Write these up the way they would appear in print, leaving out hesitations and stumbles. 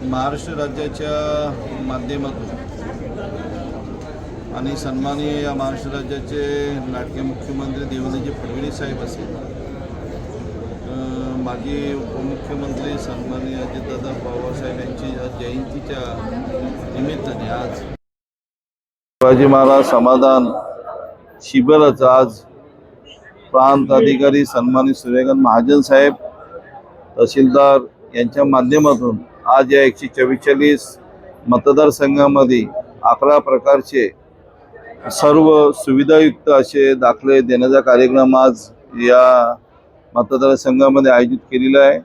महाराष्ट्र राज्याच्या माध्यमातून आणि सन्माननीय या महाराष्ट्र राज्याचे लाडके मुख्यमंत्री देवेंद्रजी फडणवीस साहेब असेल, माजी उपमुख्यमंत्री सन्माननीय अजितदादा पवार साहेब यांची जयंतीच्या निमित्ताने आज शिवाजी महाराज समाधान शिबिराचं आज प्रांत अधिकारी सन्मानित सूर्यकांत महाजन साहेब तहसीलदार यांच्या माध्यमातून आज या 144 मतदारसंघामध्ये 11 प्रकारचे सर्व सुविधायुक्त असे दाखले देण्याचा कार्यक्रम आज या मतदारसंघामध्ये आयोजित केलेला आहे।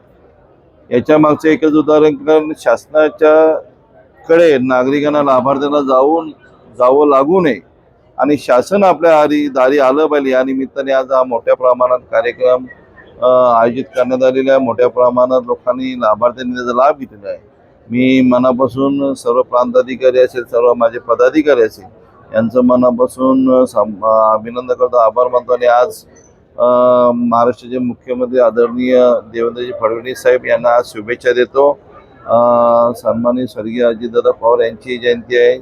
याच्या मागचं एकच उदाहरण कारण शासनाच्या कडे नागरिकांना लाभार्थ्यांना जावं लागू नये आणि शासन आपल्या दारी आलं पाहिजे या निमित्ताने आज हा मोठ्या प्रमाणात कार्यक्रम आयोजित करण्यात आलेला आहे। मोठ्या प्रमाणात लोकांनी लाभार्थ्यांनी त्याचा लाभ घेतलेला आहे। मी मनापासून सर्व प्रांताधिकारी असेल, सर्व माझे पदाधिकारी असेल यांचं मनापासून अभिनंदन करतो, आभार मानतो आणि आज महाराष्ट्राचे मुख्यमंत्री आदरणीय देवेंद्रजी फडणवीस साहेब यांना आज शुभेच्छा देतो। सन्माननीय स्वर्गीय अजितदादा पवार यांची जयंती आहे,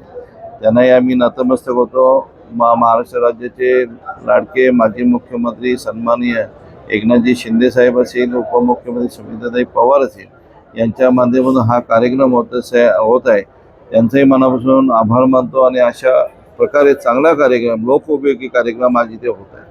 त्यांनाही आम्ही नतमस्तक होतो। महाराष्ट्र राज्याचे लाडके माजी मुख्यमंत्री सन्माननीय एकनाथजी शिंदे साहेब असेल, उपमुख्यमंत्री सुमित्राताई पवार असेल यांच्या माध्यमातून हा कार्यक्रम होत आहे, त्यांचाही मनापासून आभार मानतो आणि अशा प्रकारे चांगला कार्यक्रम लोकोपयोगी कार्यक्रम आज इथे होत आहे।